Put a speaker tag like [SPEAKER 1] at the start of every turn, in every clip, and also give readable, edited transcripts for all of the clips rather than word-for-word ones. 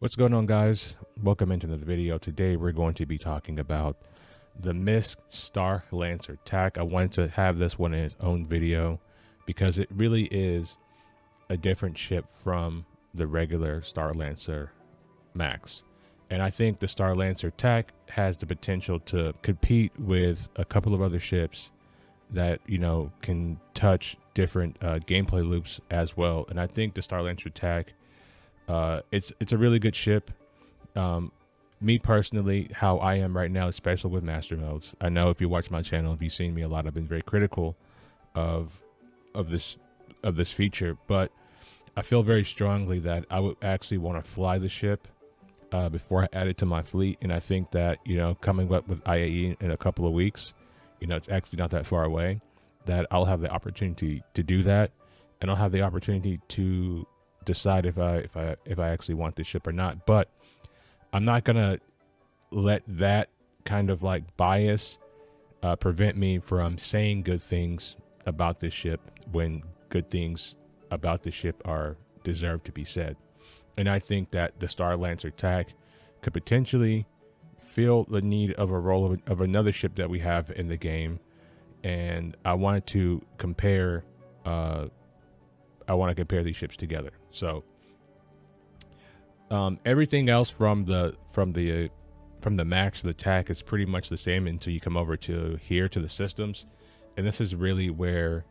[SPEAKER 1] What's going on, guys? Welcome into the video. Today we're going to be talking about the MISC Starlancer TAC. I wanted to have this one in its own video because it really is a different ship from the regular Starlancer Max. And I think the Starlancer TAC has the potential to compete with a couple of other ships that, can touch different gameplay loops as well. And I think the Starlancer TAC, it's a really good ship. Me personally, how I am right now, especially with master modes. I know if you watch my channel, if you've seen me a lot, I've been very critical of this feature, but I feel very strongly that I would actually want to fly the ship before I add it to my fleet. And I think that, coming up with IAE in a couple of weeks, it's actually not that far away, that I'll have the opportunity to do that, and I'll have the opportunity to decide if I actually want this ship or not. But I'm not gonna let that kind of like bias prevent me from saying good things about this ship when good things about the ship are deserved to be said. And I think that the Starlancer TAC could potentially feel the need of a role of another ship that we have in the game. And I wanted to compare these ships together. So everything else from the Max to the TAC is pretty much the same until you come over to here to the systems, and this is really where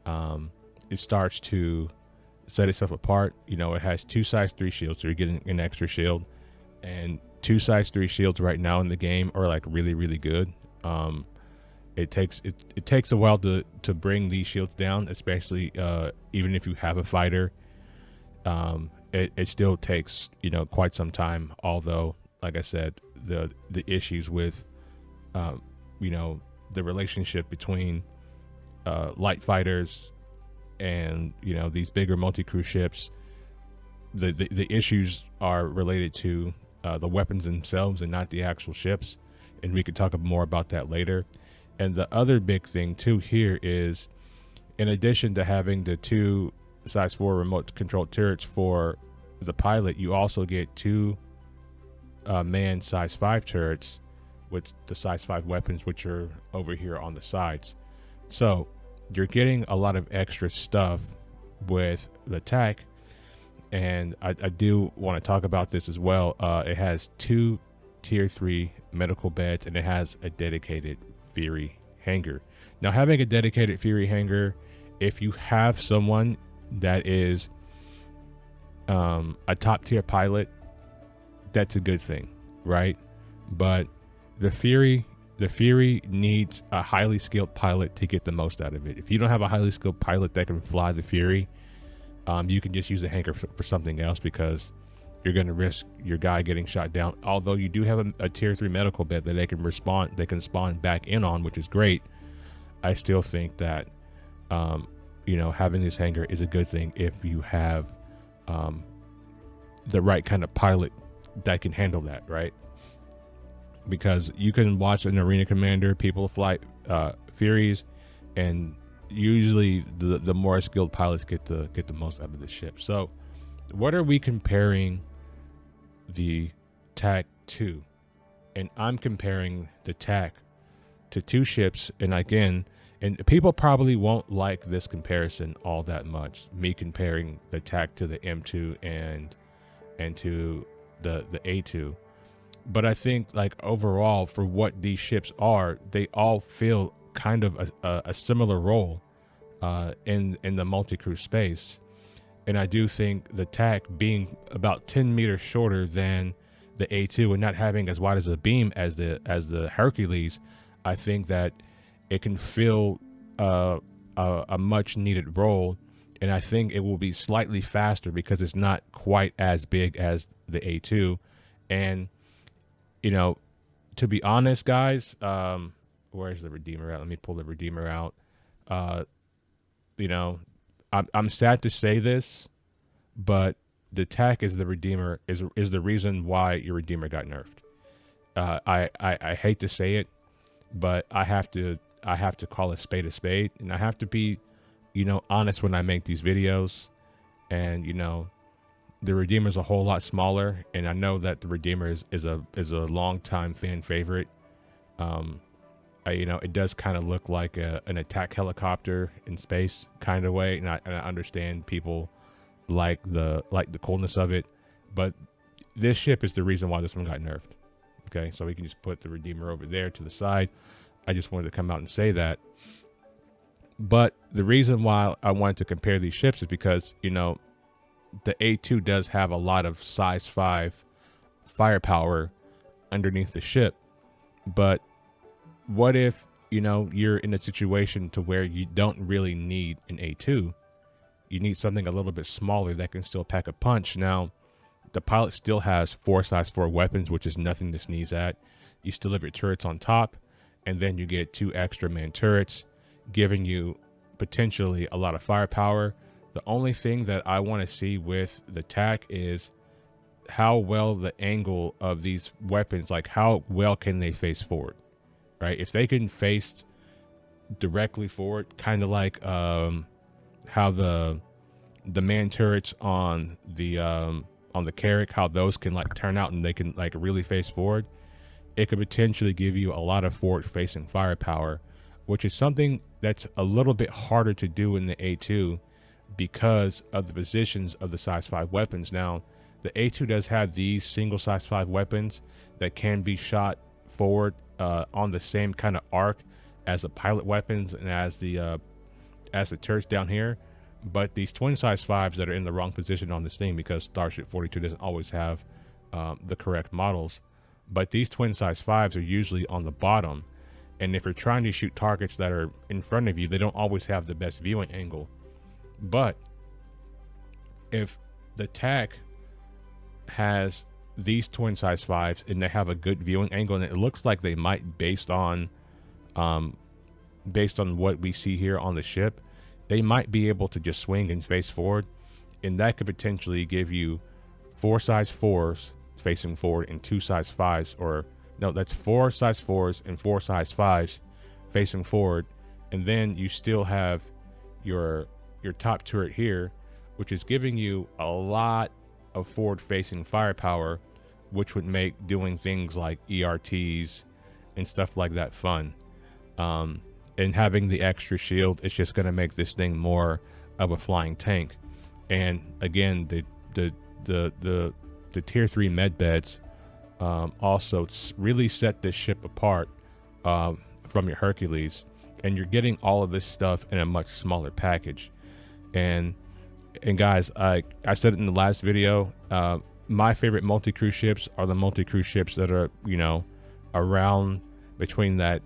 [SPEAKER 1] it starts to set itself apart. It has two size 3 shields, so you're getting an extra shield, and 2 size 3 shields right now in the game are like really good. It takes a while to bring these shields down, especially even if you have a fighter. It still takes quite some time, although like I said, the issues with the relationship between light fighters and these bigger multi-crew ships, the issues are related to the weapons themselves and not the actual ships, and we could talk more about that later. And the other big thing too here is, in addition to having the 2 size 4 remote control turrets for the pilot, you also get 2 manned size 5 turrets with the size 5 weapons, which are over here on the sides. So you're getting a lot of extra stuff with the TAC, and I do want to talk about this as well. It has 2 tier 3 medical beds, and it has a dedicated Fury hangar. Now, having a dedicated Fury hangar, if you have someone that is a top tier pilot, that's a good thing, right? But the Fury needs a highly skilled pilot to get the most out of it. If you don't have a highly skilled pilot that can fly the Fury, you can just use the hangar for something else, because you're going to risk your guy getting shot down. Although you do have a tier 3 medical bed that they can spawn back in on, which is great. I still think that having this hangar is a good thing if you have the right kind of pilot that can handle that, right? Because you can watch an arena commander, people fly Furies, and usually the more skilled pilots get the most out of the ship. So what are we comparing the TAC to? And I'm comparing the TAC to 2 ships, and again, and people probably won't like this comparison all that much, me comparing the TAC to the M2 and to the A2. But I think, like, overall, for what these ships are, they all fill kind of a similar role in the multi-crew space. And I do think the TAC, being about 10 meters shorter than the A2 and not having as wide as a beam as the Hercules, I think that it can fill a much needed role. And I think it will be slightly faster because it's not quite as big as the A2. And to be honest, guys, where's the Redeemer at? Let me pull the Redeemer out. I'm sad to say this, but the TAC is the Redeemer, is the reason why your Redeemer got nerfed. I hate to say it, but I have to call a spade, and I have to be, honest when I make these videos. And The Redeemer is a whole lot smaller, and I know that the Redeemer is a long time fan favorite. You know, it does kind of look like an attack helicopter in space kind of way, and I understand people like the coolness of it, but this ship is the reason why this one got nerfed. Okay, so we can just put the Redeemer over there to the side. I just wanted to come out and say that. But the reason why I wanted to compare these ships is because, you know, the A2 does have a lot of size 5 firepower underneath the ship. But what if, you know, you're in a situation to where you don't really need an A2? You need something a little bit smaller that can still pack a punch. Now, the pilot still has 4 size 4 weapons, which is nothing to sneeze at. You still have your turrets on top, and then you get 2 extra man turrets, giving you potentially a lot of firepower. The only thing that I want to see with the TAC is how well the angle of these weapons, like how well can they face forward, right? If they can face directly forward, kind of like how the man turrets on the Carrack, how those can like turn out and they can like really face forward, it could potentially give you a lot of forward facing firepower, which is something that's a little bit harder to do in the A2 because of the positions of the size 5 weapons. Now, the A2 does have these single size 5 weapons that can be shot forward on the same kind of arc as the pilot weapons and as the turrets down here. But these twin size 5s that are in the wrong position on this thing, because Starship 42 doesn't always have the correct models, but these twin size 5s are usually on the bottom. And if you're trying to shoot targets that are in front of you, they don't always have the best viewing angle. But if the TAC has these twin size 5s and they have a good viewing angle, and it looks like they might based on what we see here on the ship, they might be able to just swing and face forward, and that could potentially give you 4 size 4s facing forward and 2 size 5s, or no, that's 4 size 4s and 4 size 5s facing forward, and then you still have your top turret here, which is giving you a lot of forward facing firepower, which would make doing things like ERTs and stuff like that fun. And having the extra shield, it's just going to make this thing more of a flying tank. And again, the tier 3 med beds also really set this ship apart from your Hercules, and you're getting all of this stuff in a much smaller package. And guys, I said it in the last video, my favorite multi-crew ships are the multi-crew ships that are, you know, around between that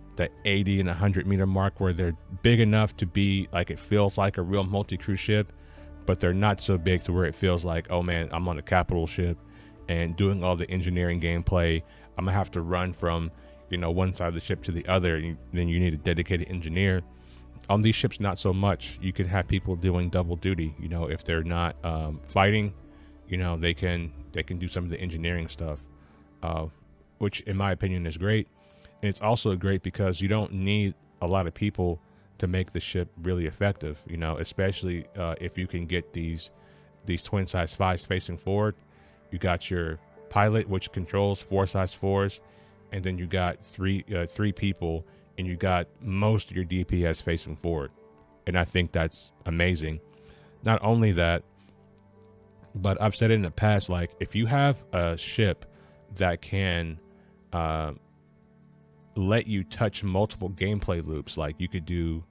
[SPEAKER 1] 80 and 100 meter mark, where they're big enough to be like, it feels like a real multi-crew ship, but they're not so big to where it feels like, oh man, I'm on a capital ship and doing all the engineering gameplay. I'm gonna have to run from, you know, one side of the ship to the other, and then you need a dedicated engineer. On these ships, not so much. You can have people doing double duty. You know, if they're not fighting, you know, they can do some of the engineering stuff, which in my opinion is great. And it's also great because you don't need a lot of people to make the ship really effective, you know, especially if you can get these twin size 5s facing forward. You got your pilot, which controls 4 size 4s, and then you got three people, and you got most of your DPS facing forward. And I think that's amazing. Not only that, but I've said it in the past, like, if you have a ship that can let you touch multiple gameplay loops, like you could do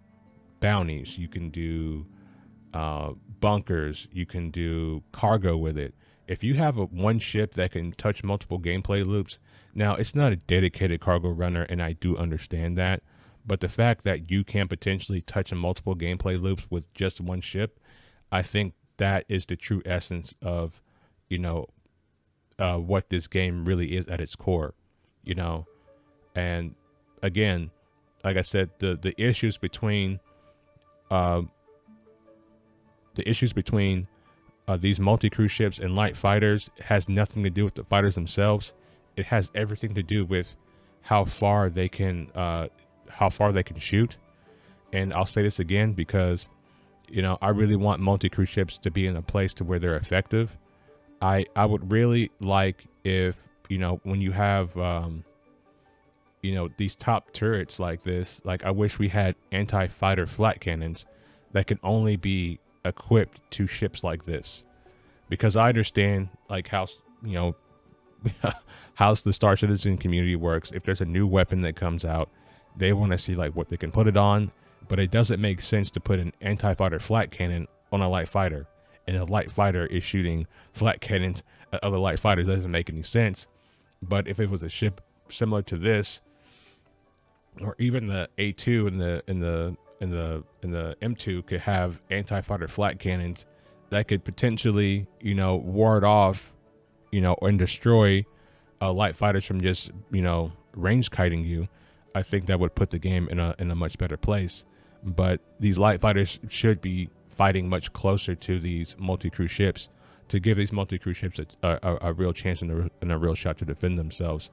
[SPEAKER 1] bounties, you can do bunkers, you can do cargo with it. If you have one ship that can touch multiple gameplay loops, now it's not a dedicated cargo runner, and I do understand that, but the fact that you can potentially touch multiple gameplay loops with just one ship, I think that is the true essence of, you know, what this game really is at its core, you know. And again, like I said, the issues between these multi-crew ships and light fighters has nothing to do with the fighters themselves. It has everything to do with how far they can shoot. And I'll say this again because, you know, I really want multi-crew ships to be in a place to where they're effective. I would really like if, you know, when you have you know, these top turrets like this, like I wish we had anti-fighter flat cannons that can only be equipped to ships like this, because I understand like how, you know, how the Star Citizen community works. If there's a new weapon that comes out, they want to see like what they can put it on, but it doesn't make sense to put an anti-fighter flat cannon on a light fighter, and a light fighter is shooting flat cannons at other light fighters. That doesn't make any sense. But if it was a ship similar to this, or even the A2 and the M2 could have anti-fighter flat cannons that could potentially, you know, ward off, you know, and destroy light fighters from just, you know, range kiting you, I think that would put the game in a much better place. But these light fighters should be fighting much closer to these multi-crew ships to give these multi-crew ships a real chance and a real shot to defend themselves.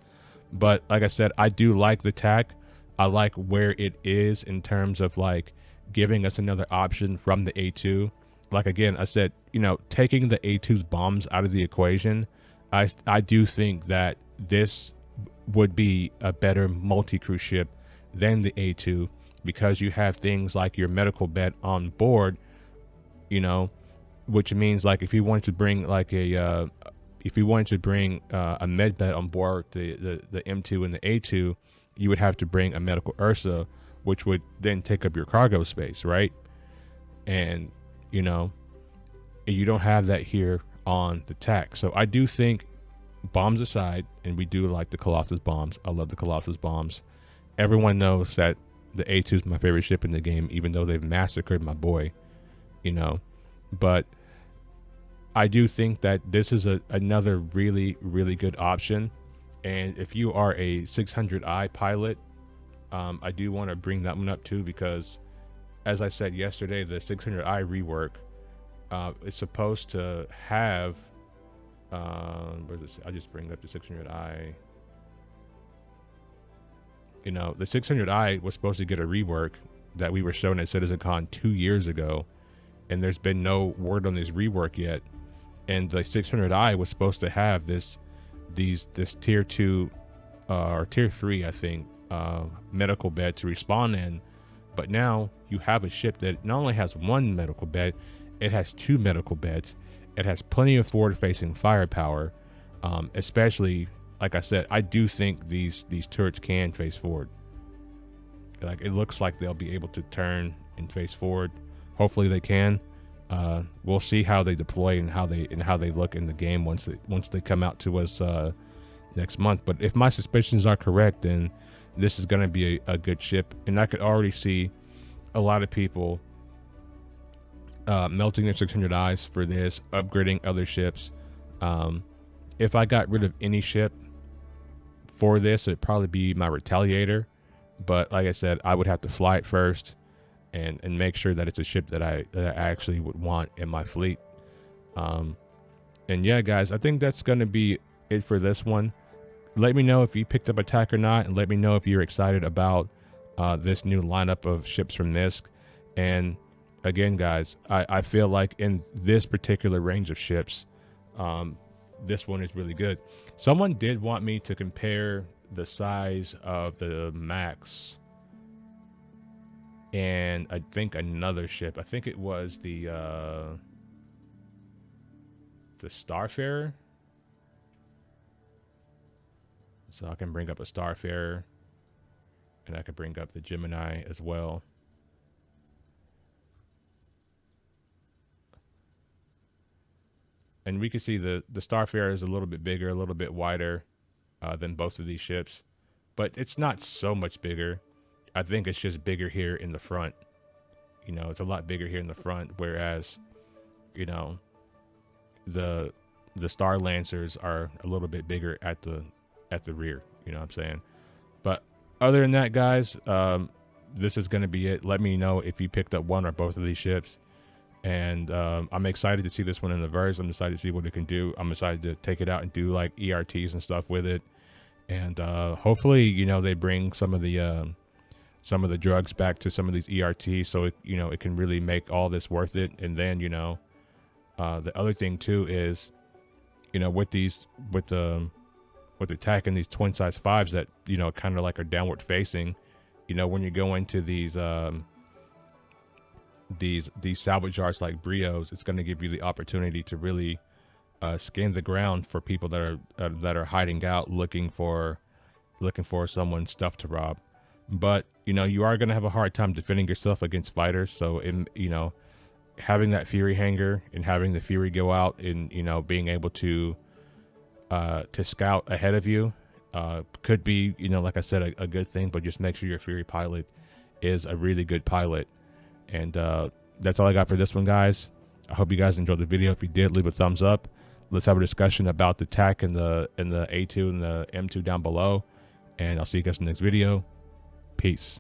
[SPEAKER 1] But like I said, I do like the TAC. I like where it is in terms of like giving us another option from the A2. Like again, I said, you know, taking the A2's bombs out of the equation, I do think that this would be a better multi-crew ship than the A2, because you have things like your medical bed on board, you know, which means like if you wanted to bring like a med bed on board the M2 and the A2, you would have to bring a medical Ursa, which would then take up your cargo space, right? And, you know, you don't have that here on the TAC. So I do think, bombs aside, and we do like the Colossus bombs. I love the Colossus bombs. Everyone knows that the A2 is my favorite ship in the game, even though they've massacred my boy, you know. But I do think that this is another really, really good option. And if you are a 600i pilot, I do want to bring that one up too, because as I said yesterday, the 600i rework is supposed to have, where's this? I'll just bring up the 600i. You know, the 600i was supposed to get a rework that we were shown at CitizenCon 2 years ago, and there's been no word on this rework yet. And the 600i was supposed to have this tier 2 or tier 3, I think, medical bed to respawn in. But now you have a ship that not only has one medical bed, it has 2 medical beds. It has plenty of forward-facing firepower, especially, like I said, I do think these turrets can face forward. Like, it looks like they'll be able to turn and face forward. Hopefully they can. We'll see how they deploy and how they look in the game once they come out to us next month. But if my suspicions are correct, then this is going to be a good ship, and I could already see a lot of people melting their 600Is for this, upgrading other ships. If I got rid of any ship for this, it'd probably be my Retaliator. But like I said, I would have to fly it first and make sure that it's a ship that I actually would want in my fleet. And yeah, guys, I think that's going to be it for this one. Let me know if you picked up a TAC or not, and let me know if you're excited about this new lineup of ships from MISC. And again, guys, I feel like in this particular range of ships, this one is really good. Someone did want me to compare the size of the Max and I think another ship. I think it was the Starfarer. So I can bring up a Starfarer, and I can bring up the Gemini as well. And we can see the Starfarer is a little bit bigger, a little bit wider than both of these ships, but it's not so much bigger. I think it's just bigger here in the front. You know, it's a lot bigger here in the front, whereas, you know, the Starlancers are a little bit bigger at the rear. You know what I'm saying? But other than that, guys, this is going to be it. Let me know if you picked up one or both of these ships. And I'm excited to see this one in the verse. I'm excited to see what it can do. I'm excited to take it out and do like ERTs and stuff with it. And hopefully, you know, they bring some of the drugs back to some of these ERTs, so it, you know, it can really make all this worth it. And then, you know, the other thing too is you know, with the TAC and these twin size 5s that, you know, kind of like are downward facing, you know, when you go into these salvage yards like Brios, it's going to give you the opportunity to really scan the ground for people that are hiding out, looking for someone's stuff to rob. But, you know, you are going to have a hard time defending yourself against fighters. So, you know, having that Fury hanger and having the Fury go out and, you know, being able to scout ahead of you could be, you know, like I said, a good thing. But just make sure your Fury pilot is a really good pilot. And that's all I got for this one, guys. I hope you guys enjoyed the video. If you did, leave a thumbs up. Let's have a discussion about the TAC and the A2 and the M2 down below. And I'll see you guys in the next video. Peace.